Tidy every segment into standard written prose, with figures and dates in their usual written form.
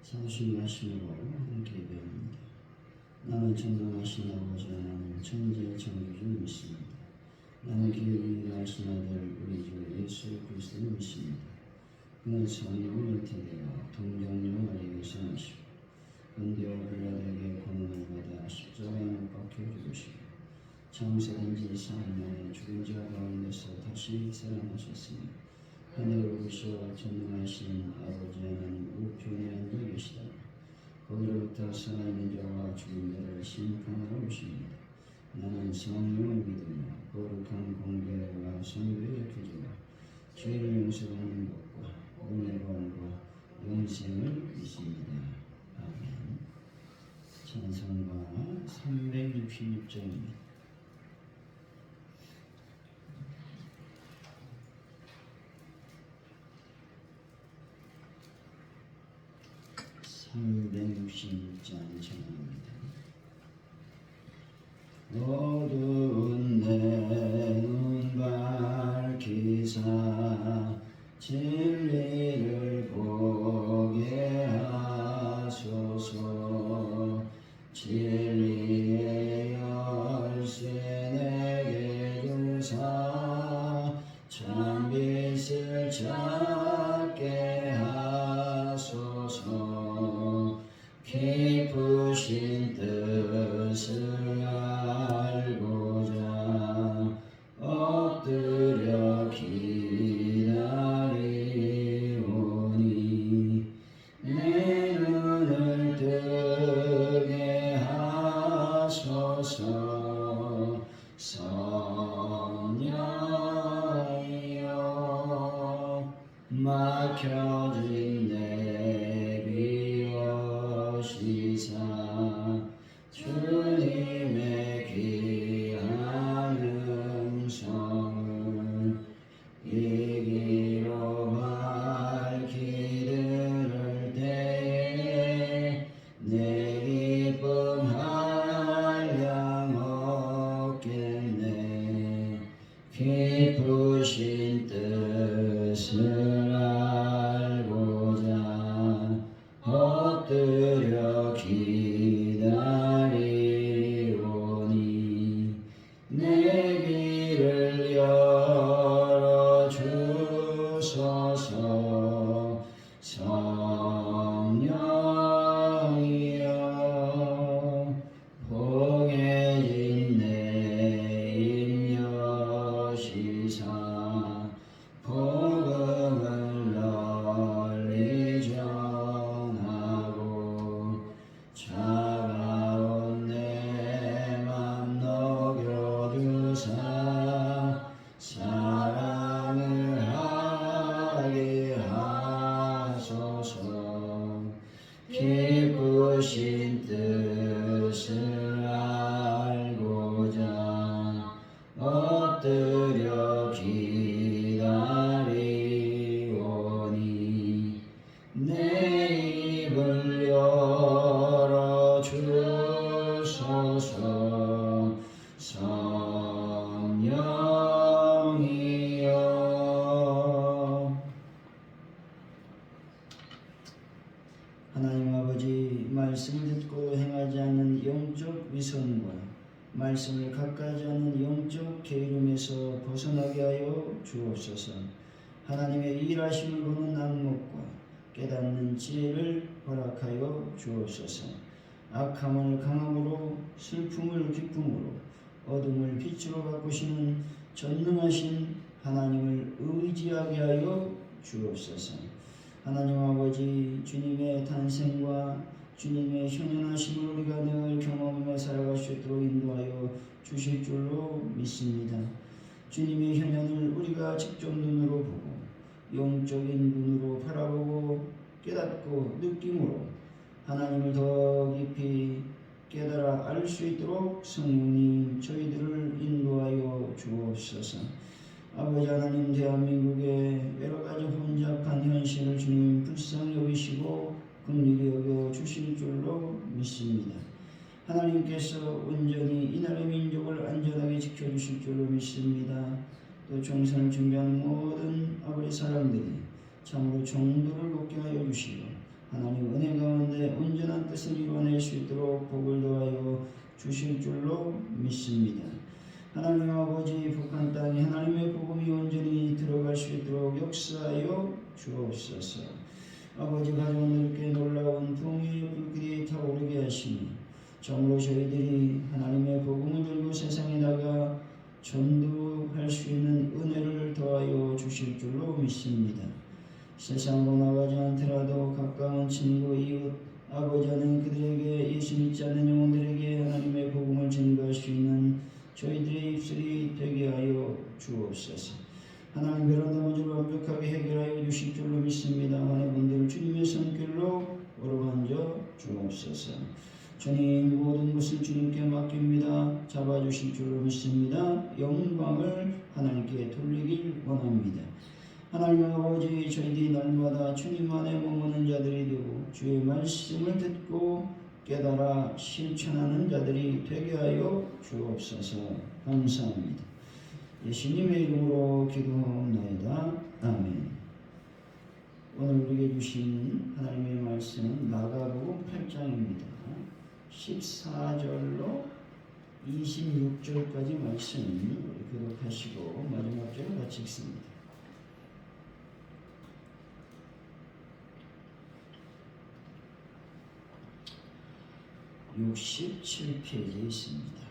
사신 말씀으로 함께 배웁니다. 나는 전능하신 아버지 하나님 천지의 창조주를 믿습니다. 나는 기업이 말씀하들 우리 주 예수 그리스도를 믿습니다. 그는 성령을 잉태되어 동정녀 마리아에게서 나시고 본디오 빌라도에게 고난을 받아 십자가에 못 박혀 죽으시고 장세된 지 4일 죽은 자 가운데서 다시 살아나셨으니 하늘을 오르셔 전능하신 아버지 하나님 우편에 앉아 계시다. 거기로부터 살아있는 자와 죽은 자를 심판하러 오십니다. 나는 성령을 믿으며 거룩한 공개와 성도의 교제와 죄를 용서하는 것과 은혜로움과 영생을 믿습니다. 아멘. 찬송가 366장입니다. 찬양합니다. 어두운 내 눈 밝히사 진리를 보게 하소서. 진리의 열쇠 내게 주사 참빛을 찾게 하소서. 깊으신 뜻을 알고자 엎드려 기다리오니 내 눈을 뜨게 하소서. 성령이여 막혀진 내 비어시사 주님의 귀한 음성을 이기로 밝히 들을 때에 내 기쁨 한량 얻겠네. 깊으신 뜻을 알고자 엎드려 기다리오니 내 귀를 열어주소서. 성령이여 봉해진 내 입 여시사 복음을 널리 전하고 차가운 내 맘 녹여주사 사랑을 하게 하소서. 기쁘신 뜻을 알고자 엎드려 기다리오니 내 입을 열어주소서. 성령이여 하나님 아버지, 말씀을 듣고 행하지 않는 영적 위선과 말씀을 갖가지 않는 영적 게으름에서 벗어나게 하여 주옵소서. 하나님의 일하심을 보는 안목과 깨닫는 지혜를 허락하여 주옵소서. 악함을 강함으로 슬픔을 기쁨으로 어둠을 빛으로 바꾸시는 전능하신 하나님을 의지하게 하여 주옵소서. 하나님 아버지, 주님의 탄생과 주님의 현현하심을 우리가 늘 경험하며 살아갈 수 있도록 인도하여 주실 줄로 믿습니다. 주님의 현현을 우리가 직접 눈으로 보고 영적인 눈으로 바라보고 깨닫고 느낌으로 하나님을 더 깊이 깨달아 알 수 있도록 성령님 저희들을 인도하여 주옵소서. 아버지 하나님, 대한민국의 여러가지 혼잡한 현실을 주님 불쌍히 여기시고 긍휼히 여겨 주실 줄로 믿습니다. 하나님께서 온전히 이 나라의 민족을 안전하게 지켜주실 줄로 믿습니다. 또 총선을 준비하는 모든 아버지 사람들이 참으로 정도를 높게 하여 주시고 하나님 은혜 가운데 뜻을 이뤄낼 수 있도록 복을 더하여 주실 줄로 믿습니다. 하나님 아버지, 북한 땅에 하나님의 복음이 온전히 들어갈 수 있도록 역사하여 주옵소서. 아버지, 가져온 이렇게 놀라운 풍요의 불길이 타오르게 하시니 정말로 저희들이 하나님의 복음을 들고 세상에 나가 전도할 수 있는 은혜를 더하여 주실 줄로 믿습니다. 세상으로 나가지 않더라도 가까운 친구, 이웃, 아버지는 그들에게 예수 믿지 않는 영혼들에게 하나님의 복음을 전가할 수 있는 저희들의 입술이 되게 하여 주옵소서. 하나님, 베란다 문제를 완벽하게 해결하여 주실 줄로 믿습니다. 많은 분들을 주님의 손길로 어루만져 주옵소서. 주님, 모든 것을 주님께 맡깁니다. 잡아주실 줄로 믿습니다. 영광을 하나님께 돌리길 원합니다. 하나님 아버지, 저희들이 날마다 주님 안에 머무는 자들이 되고 주의 말씀을 듣고 깨달아 실천하는 자들이 되게 하여 주옵소서. 감사합니다. 예수님의 이름으로 기도하옵나이다. 아멘. 오늘 우리에게 주신 하나님의 말씀은 마가복음 8장입니다. 14절로 26절까지 말씀 교독하시고 마지막 절을 같이 읽습니다. 67페이지에 있습니다.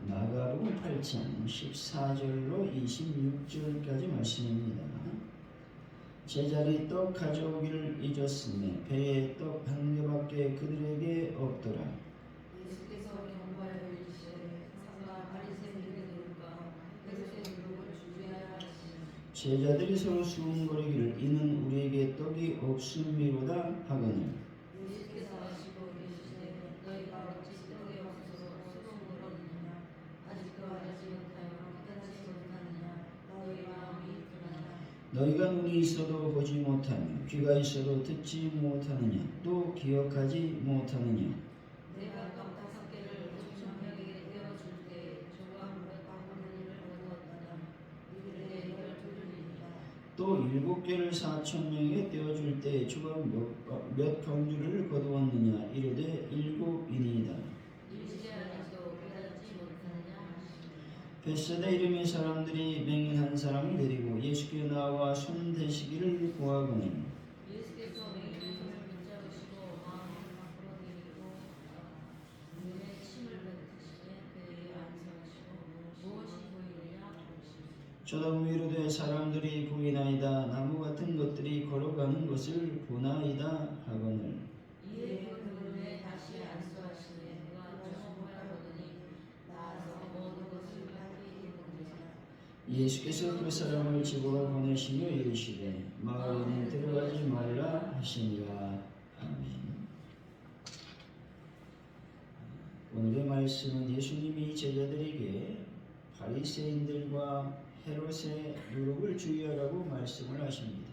마가복음 8장 14절로 26절까지 말씀입니다. 제자리 떡 가져오기를 잊었으며 배에 떡 한 개밖에 그들에게 없더라. 예수께서 경고하여 이르시되 사가 바리새인에게 들을까 그릇에 누룩을 주게 하라 하시니 제자들이 서로 수군거리기를 이는 우리에게 떡이 없음이로다 하거늘. 예수께서 하시고 이르시되 너희가 어찌 떡이 없어서 수군거리느냐 아직도 알지 못하여 깨닫지 못하느냐 너희 마음이 불안하냐. 너희가 눈이 있어도 보지 못하며 귀가 있어도 듣지 못하느냐 또 기억하지 못하느냐. 내가 떡 5개를 5,000명에게 떼어줄 때 조각 몇 바구니를 거두었다냐 이르되 12줄이니라. 또 7개를 4,000명에게 떼어줄 때 조각 몇 경주를 거두었느냐 이르되 7이니이다. 이르시되 아직도 깨닫지 못하느냐 하시니 벳세다 이름의 사람들이 맹인 한 사람을 데리고 예수께 나와 손 대시기를 구하거늘. 예수께서 맹인의 손을 붙잡으시고 마음을 밖으로 내리고 눈에 침을 뱉으시되 그에게 안수하시고 무엇이 보이느냐 물으시니 쳐다보며 이르되 사람들이 보이나이다. 나무 같은 것들이 걸어가는 것을 보나이다 하거늘. 이에 그 눈에 다시 안수하시니 그가 정말 보더니 나아서 모든 것을 밝히 보니라. 예수께서 그 사람을 집으로 보내시며 이르시되 마을에는 들어가지 말라 하시니라. 아멘. 오늘의 말씀은 예수님이 제자들에게 바리새인들과 헤롯의 누룩을 주의하라고 말씀을 하십니다.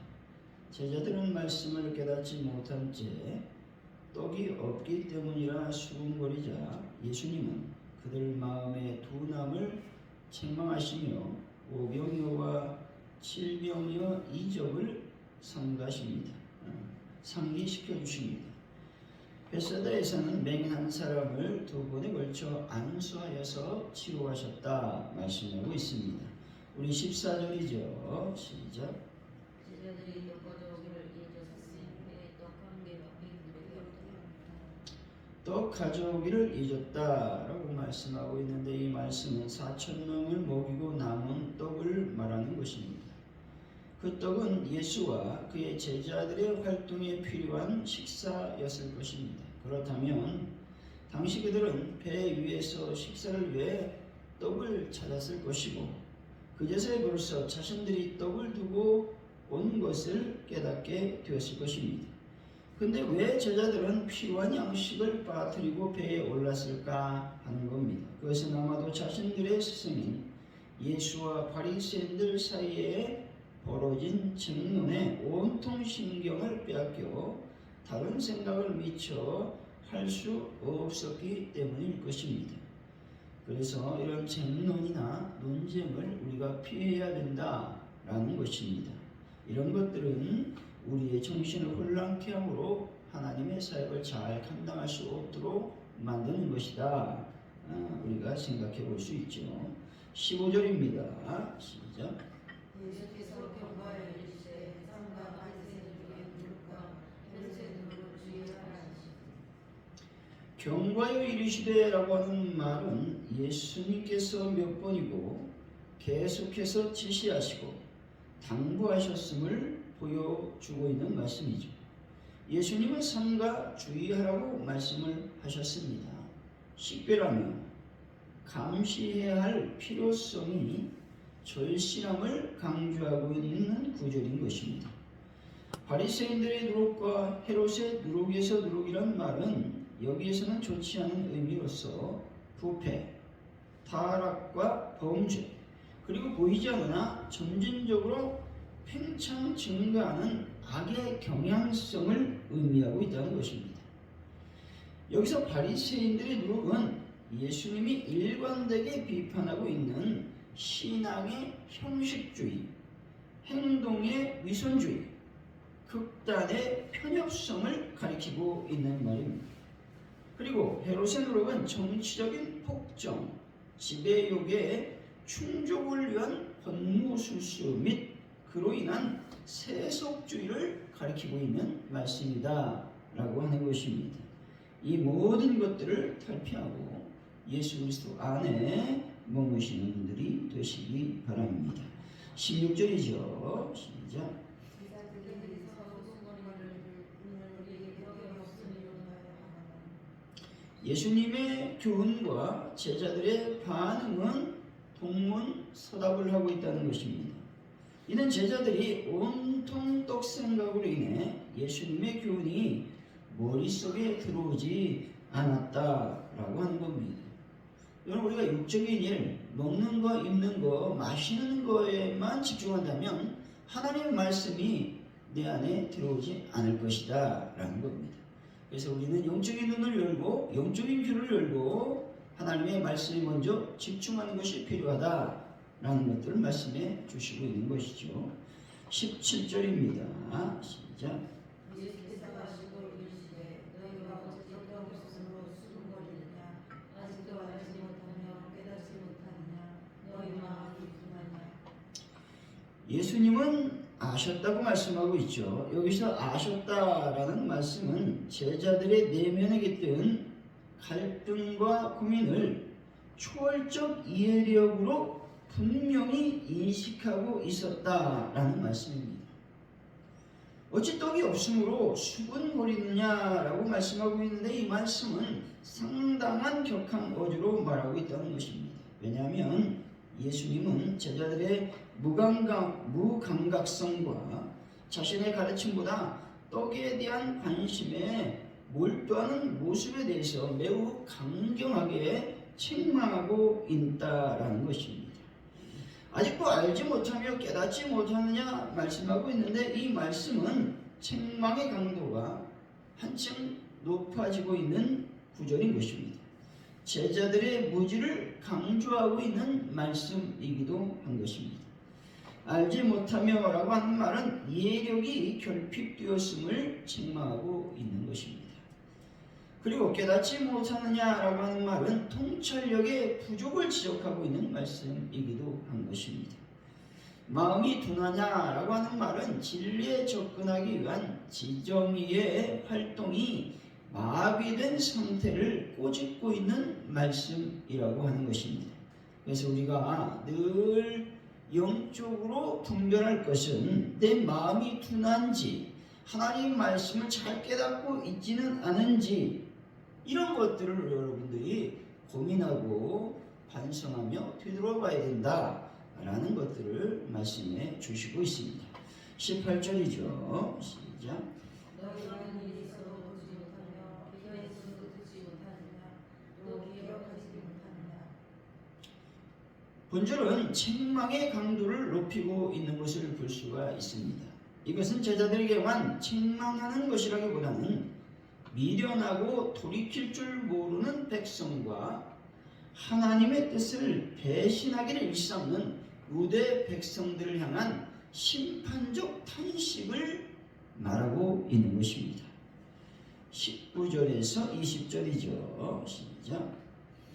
제자들은 말씀을 깨닫지 못한 채 떡이 없기 때문이라 수군거리자 예수님은 그들 마음의 둔함을 책망하시며 오병이어와 칠병이어 이적을 상기시켜 주십니다. 벳세다에서는 맹인 한 사람을 2번에 걸쳐 안수하여서 치유하셨다 말씀하고 있습니다. 우리 14절이죠. 시작. 제자들이 떡 가져오기를 잊었으니 배에 떡 1개밖에 그들에게 없더라. 떡 가져오기를 잊었다라고 말씀하고 있는데 이 말씀은 4,000명을 먹이고 남은 떡을 말하는 것입니다. 그 떡은 예수와 그의 제자들의 활동에 필요한 식사였을 것입니다. 그렇다면 당시 그들은 배 위에서 식사를 위해 떡을 찾았을 것이고 그제서야 벌써 자신들이 떡을 두고 온 것을 깨닫게 되었을 것입니다. 근데 왜 제자들은 필요한 양식을 빠뜨리고 배에 올랐을까 하는 겁니다. 그것은 아마도 자신들의 스승인 예수와 바리새인들 사이에 벌어진 증론에 온통 신경을 빼앗겨 다른 생각을 미처 할 수 없었기 때문일 것입니다. 그래서 이런 쟁론이나 논쟁을 우리가 피해야 된다라는 것입니다. 이런 것들은 우리의 정신을 혼란케 함으로 하나님의 사역을 잘 감당할 수 없도록 만드는 것이다. 우리가 생각해 볼 수 있죠. 15절입니다. 시작. 예수께서 경과에 이르시되 삼가 바리새인들의 무릎과 헤롯의 무릎을 주의하라 하시니. 경과에 이르시되라고 하는 말은 예수님께서 몇 번이고 계속해서 지시하시고 당부하셨음을 보여주고 있는 말씀이죠. 예수님은 삼가 주의하라고 말씀을 하셨습니다. 식별하며 감시해야 할 필요성이 절실함을 강조하고 있는 구절인 것입니다. 바리새인들의 누룩과 헤롯의 누룩에서 누룩이란 말은 여기에서는 좋지 않은 의미로서 부패, 타락과 범죄, 그리고 보이지 않으나 점진적으로 팽창 증가하는 악의 경향성을 의미하고 있다는 것입니다. 여기서 바리새인들의 누룩은 예수님이 일관되게 비판하고 있는 신앙의 형식주의, 행동의 위선주의, 극단의 편협성을 가리키고 있는 말입니다. 그리고 헤롯의 누룩은 정치적인 폭정, 지배욕의 충족을 위한 권무술수 및 그로 인한 세속주의를 가리키고 있는 말씀이다 라고 하는 것입니다. 이 모든 것들을 탈피하고 예수 그리스도 안에 머무시는 분들이 되시기 바랍니다. 16절이죠. 시작. 예수님의 교훈과 제자들의 반응은 동문서답을 하고 있다는 것입니다. 이는 제자들이 온통 떡생각으로 인해 예수님의 교훈이 머릿속에 들어오지 않았다라고 하는 겁니다. 여러분, 우리가 육적인 일, 먹는 거, 입는 거, 마시는 거에만 집중한다면 하나님의 말씀이 내 안에 들어오지 않을 것이다 라는 겁니다. 그래서 우리는 영적인 눈을 열고 영적인 귀를 열고 하나님의 말씀에 먼저 집중하는 것이 필요하다라는 것들을 말씀해 주시고 있는 것이죠. 17절입니다. 시작. 예수께서 하시고 이르시되 너희가 어찌 어떤 것으로 수군거리느냐 아직도 알지 못하며 깨닫지 못하느냐 너희 마음이 둔하냐. 예수님은 아셨다고 말씀하고 있죠. 여기서 아셨다라는 말씀은 제자들의 내면에 깃든 갈등과 고민을 초월적 이해력으로 분명히 인식하고 있었다라는 말씀입니다. 어찌 떡이 없으므로 수군거리느냐라고 말씀하고 있는데 이 말씀은 상당한 격한 어조로 말하고 있다는 것입니다. 왜냐하면 예수님은 제자들의 무감각성과 자신의 가르침보다 떡에 대한 관심에 몰두하는 모습에 대해서 매우 강경하게 책망하고 있다라는 것입니다. 아직도 알지 못하며 깨닫지 못하느냐 말씀하고 있는데 이 말씀은 책망의 강도가 한층 높아지고 있는 구절인 것입니다. 제자들의 무지를 강조하고 있는 말씀이기도 한 것입니다. 알지 못하며 라고 하는 말은 이해력이 결핍되었음을 책망하고 있는 것입니다. 그리고 깨닫지 못하느냐라고 하는 말은 통찰력의 부족을 지적하고 있는 말씀이기도 한 것입니다. 마음이 둔하냐라고 하는 말은 진리에 접근하기 위한 지정의의 활동이 마비된 상태를 꼬집고 있는 말씀이라고 하는 것입니다. 그래서 우리가 늘 영적으로 분별할 것은 내 마음이 둔한지 하나님 말씀을 잘 깨닫고 있지는 않은지 이런 것들을 여러분들이 고민하고 반성하며 되돌아봐야 된다라는 것들을 말씀해 주시고 있습니다. 18절이죠. 시작. 너희가 일이 있어도 보지 못하며 귀가 있어도 듣지 못하느냐 또 기억하지 못하느냐. 본절은 책망의 강도를 높이고 있는 것을 볼 수가 있습니다. 이것은 제자들에게만 책망하는 것이라기보다는 미련하고 돌이킬 줄 모르는 백성과 하나님의 뜻을 배신하기를 일삼는 유대 백성들을 향한 심판적 탄식을 말하고 있는 것입니다. 19절에서 20절이죠. 시작.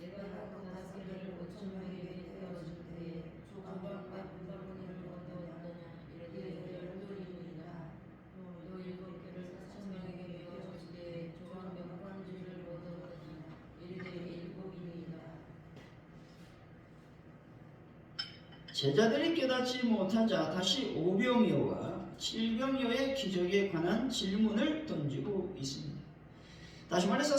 내가 다스기를 5,000명에게 떼어줄 때에 조각과 분바구니를 얻어왔더냐 이르되 12인이라. 또 7개를 4,000명에게 베어줄 때에 조각 몇 관주를 얻어왔더냐 이르되 7인이라. 제자들이 깨닫지 못하자 다시 오병이어와 칠병이어의 기적에 관한 질문을 던지고 있습니다. 다시 말해서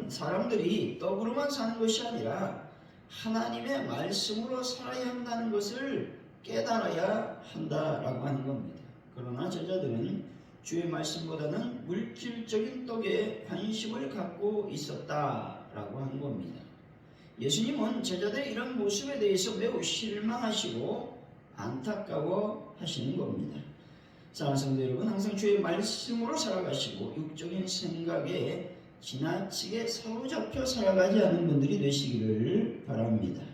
사람들이 떡으로만 사는 것이 아니라 하나님의 말씀으로 살아야 한다는 것을 깨달아야 한다라고 하는 겁니다. 그러나 제자들은 주의 말씀보다는 물질적인 떡에 관심을 갖고 있었다라고 하는 겁니다. 예수님은 제자들의 이런 모습에 대해서 매우 실망하시고 안타까워 하시는 겁니다. 사랑하는 성도 여러분, 항상 주의 말씀으로 살아가시고 육적인 생각에 지나치게 사로잡혀 살아가지 않는 분들이 되시기를 바랍니다.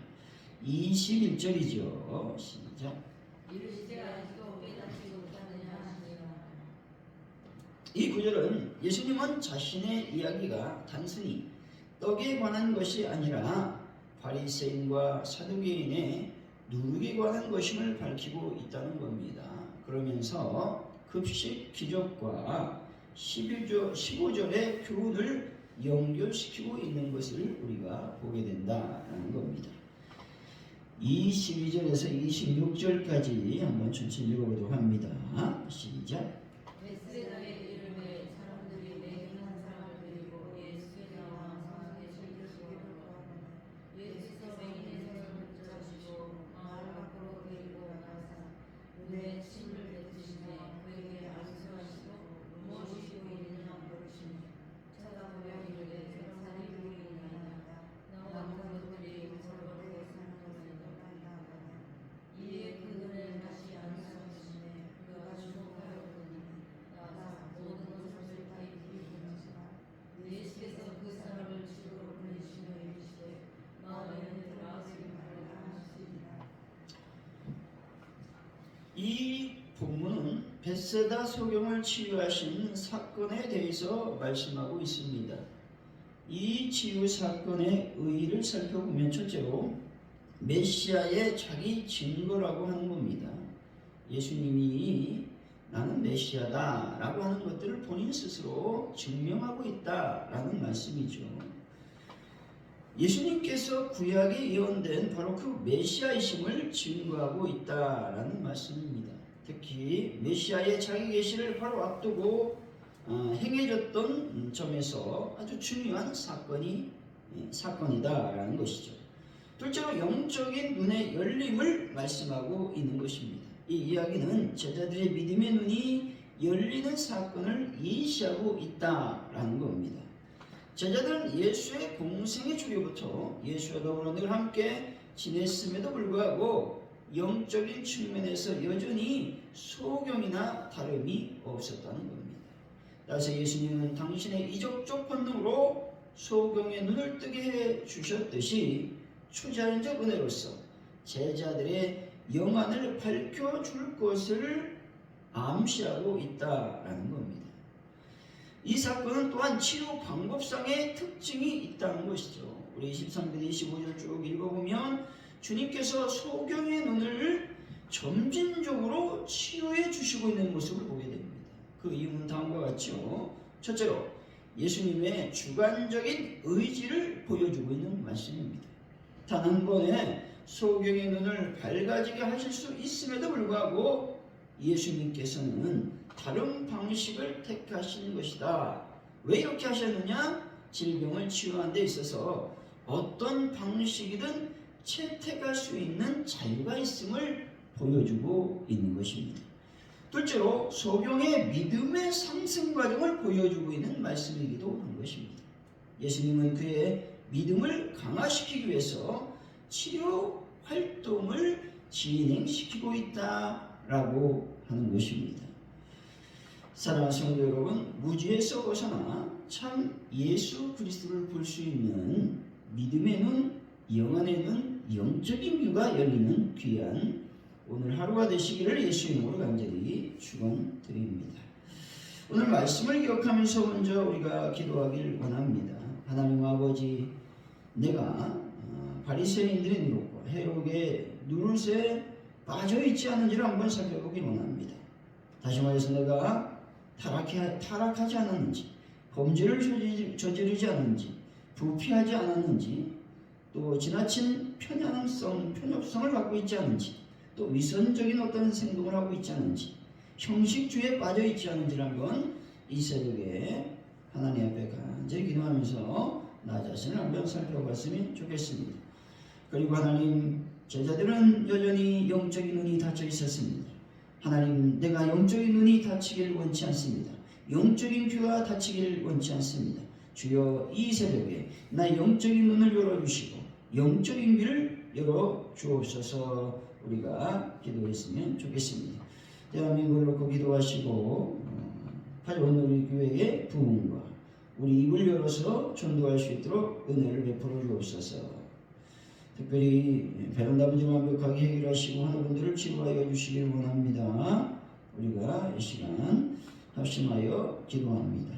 21절이죠. 시작. 이르시되 아직도 깨닫지 못하느냐 하시니라. 이 구절은 예수님은 자신의 이야기가 단순히 떡에 관한 것이 아니라 바리새인과 사두개인의 누룩에 관한 것임을 밝히고 있다는 겁니다. 그러면서 급식 기적과 15절의 교훈을 연결시키고 있는 것을 우리가 보게 된다는 겁니다. 22절에서 26절까지 한번 천천히 읽어보도록 합니다. 시작. 베스다에 이르되 사람들이 매인 한 사람을 데리고 예수께 나와 성소에 실으시기를 구하더니 예수께서 매인의 손을 붙잡으시고 마을 밖으로 데리고 나가사 눈에 침을 뱉으시매 그에게 안수하시고 무엇이 보이느냐 물으시니 쳐다보며 이르되 사람이 보이느니라. 나온 것들이 저렇게 사는 것이니라. 이에 그 눈에 다시 안수하시매 그가 주목하였더니 나가 모든 것을 다 입히시니라. 예수께서 그 사람을 집으로 보내시며 이르시되 마음에는 들어가시기 바라라 하시니라. 이 본문은 벳세다 소경을 치유하신 사건에 대해서 말씀하고 있습니다. 이 치유 사건의 의의를 살펴보면 첫째로 메시아의 자기 증거라고 하는 겁니다. 예수님이 나는 메시아다 라고 하는 것들을 본인 스스로 증명하고 있다라는 말씀이죠. 예수님께서 구약에 예언된 바로 그 메시아이심을 증거하고 있다라는 말씀입니다. 특히 메시아의 자기 계시를 바로 앞두고 행해졌던 점에서 아주 중요한 사건이다라는 것이죠. 둘째로 영적인 눈의 열림을 말씀하고 있는 것입니다. 이 이야기는 제자들의 믿음의 눈이 열리는 사건을 예시하고 있다라는 겁니다. 제자들은 예수의 공생의 초기부터 예수와 더불어 늘 함께 지냈음에도 불구하고 영적인 측면에서 여전히 소경이나 다름이 없었다는 겁니다. 따라서 예수님은 당신의 이적적 본능으로 소경의 눈을 뜨게 해 주셨듯이 초자연적 은혜로서 제자들의 영안을 밝혀줄 것을 암시하고 있다라는 겁니다. 이 사건은 또한 치유 방법상의 특징이 있다는 것이죠. 우리 23절 25절 쭉 읽어보면 주님께서 소경의 눈을 점진적으로 치유해 주시고 있는 모습을 보게 됩니다. 그 이유는 다음과 같죠. 첫째로 예수님의 주관적인 의지를 보여주고 있는 말씀입니다. 단 한 번에 소경의 눈을 밝아지게 하실 수 있음에도 불구하고 예수님께서는 다른 방식을 택하신 것이다. 왜 이렇게 하셨느냐? 질병을 치유하는 데 있어서 어떤 방식이든 채택할 수 있는 자유가 있음을 보여주고 있는 것입니다. 둘째로 소경의 믿음의 상승 과정을 보여주고 있는 말씀이기도 한 것입니다. 예수님은 그의 믿음을 강화시키기 위해서 치료 활동을 진행시키고 있다라고 하는 것입니다. 사랑하는 성도 여러분, 무지에서 벗어나 참 예수 그리스도를 볼 수 있는 믿음의 눈, 영안의 눈, 영적인 귀가 열리는 귀한 오늘 하루가 되시기를 예수 이름으로 간절히 축원드립니다. 오늘 말씀을 기억하면서 먼저 우리가 기도하길 원합니다. 하나님 아버지, 내가 바리새인들의 누룩과 헤롯의 누릇에 빠져있지 않은지를 한번 살펴보길 원합니다. 다시 말해서 내가 타락하지 않았는지, 범죄를 저지르지 않았는지, 부패하지 않았는지, 또 지나친 편협성을 갖고 있지 않은지, 또 위선적인 어떤 행동을 하고 있지 않은지, 형식주의에 빠져있지 않은지를 한번 이 새벽에 하나님 앞에 간절히 기도하면서 나 자신을 한번 살펴봤으면 좋겠습니다. 그리고 하나님, 제자들은 여전히 영적인 눈이 닫혀 있었습니다. 하나님, 내가 영적인 눈이 닫히기를 원치 않습니다. 영적인 귀가 닫히기를 원치 않습니다. 주여, 이 새벽에 나 영적인 눈을 열어주시고 영적인 귀를 열어주옵소서. 우리가 기도했으면 좋겠습니다. 대한민국을 놓고 기도하시고 오늘 교회의 부흥과 우리 입을 열어서 전도할 수 있도록 은혜를 베풀어 주옵소서. 특별히 베란다 문제를 완벽하게 해결하시고 하는 분들을 치료하여 주시길 원합니다. 우리가 이 시간 합심하여 기도합니다.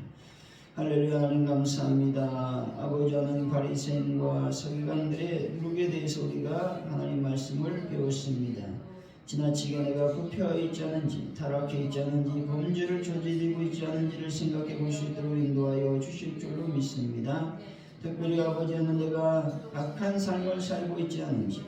할렐루야. 하나님 감사합니다. 아버지, 하나님, 바리새인과 서기관들의 누룩에 대해서 우리가 하나님 말씀을 배웠습니다. 지나치게 내가 부패하여 있지 않은지, 타락해 있지 않은지, 범죄를 저지르고 있지 않은지를 생각해 볼 수 있도록 인도하여 주실 줄로 믿습니다. 특별히 아버지는 내가 악한 삶을 살고 있지 않은지,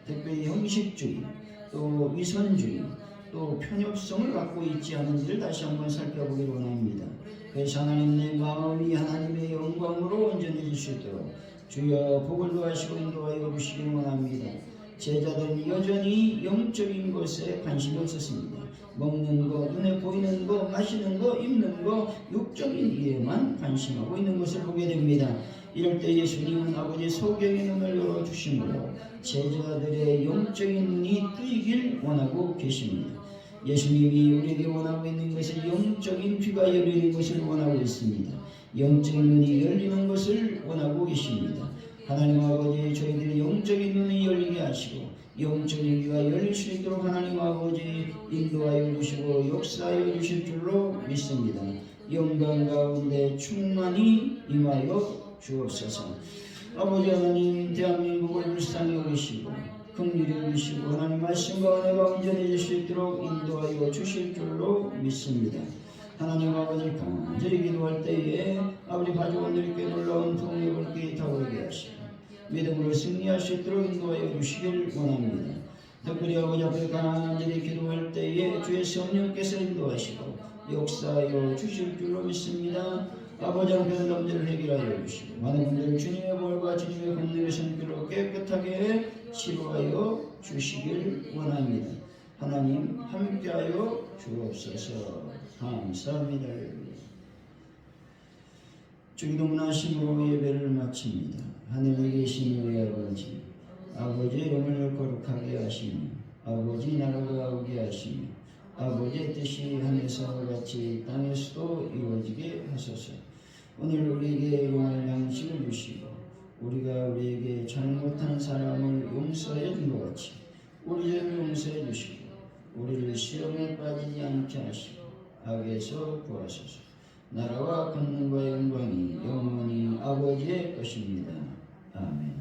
특별히 형식주의, 또 위선주의, 또 편협성을 갖고 있지 않은지를 다시 한번 살펴보길 원합니다. 그래서 하나님, 내 마음이 하나님의 영광으로 온전해질 수 있도록 주여 복을 더하시고 인도하여 주시길 원합니다. 제자들은 여전히 영적인 것에 관심이 없었습니다. 먹는 거, 눈에 보이는 거, 마시는 거, 입는 거, 육적인 이에만 관심하고 있는 것을 보게 됩니다. 이럴 때 예수님은 아버지 소경의 눈을 열어주심으로 제자들의 영적인 눈이 뜨이길 원하고 계십니다. 예수님이 우리에게 원하고 있는 것은 영적인 귀가 열리는 것을 원하고 있습니다. 영적인 눈이 열리는 것을 원하고 계십니다. 하나님 아버지, 저희들의 영적인 눈이 열리게 하시고 영적인 귀가 열릴 수 있도록 하나님 아버지 인도하여 주시고 역사하여 주실 줄로 믿습니다. 영광 가운데 충만히 임하여 주옵소서. 아버지 하나님, 대한민국을 불쌍히 여기시고 긍휼히 여기시고 하나님 말씀과 은혜가 온전해질 수 있도록 인도하여 주실 줄로 믿습니다. 하나님 아버지, 간절히 기도할 때에 아버지 가족원들께 놀라운 동력을 끼타오르게 하시고 믿음으로 승리할 수 있도록 인도하여 주시길 원합니다. 특별히 아버지 앞에 간절히 기도할 때에 주의 성령께서 인도하시고 역사하여 주실 줄로 믿습니다. 아버지 앞에서 문제를 해결하여 주시고 많은 분들 주님의 볼과 주님의 권능의 손길로 깨끗하게 치료하여 주시길 원합니다. 하나님 함께하여 주옵소서. 감사합니다. 주기도 문하심으로 예배를 마칩니다. 하늘에 계신 우리 아버지, 아버지의 이름을 거룩하게 하시며 아버지 나라가 오게 하시며 아버지의 뜻이 하늘에서 같이 땅에서도 이루어지게 하소서. 오늘 우리에게 일용할 양식을 주시고 우리가 우리에게 잘못한 사람을 용서해 준 것 같이 우리 죄를 용서해 주시고 우리를 시험에 빠지지 않게 하시고 악에서 구하소서. 나라와 권능과 영광이 영원히 아버지의 것입니다. 아멘.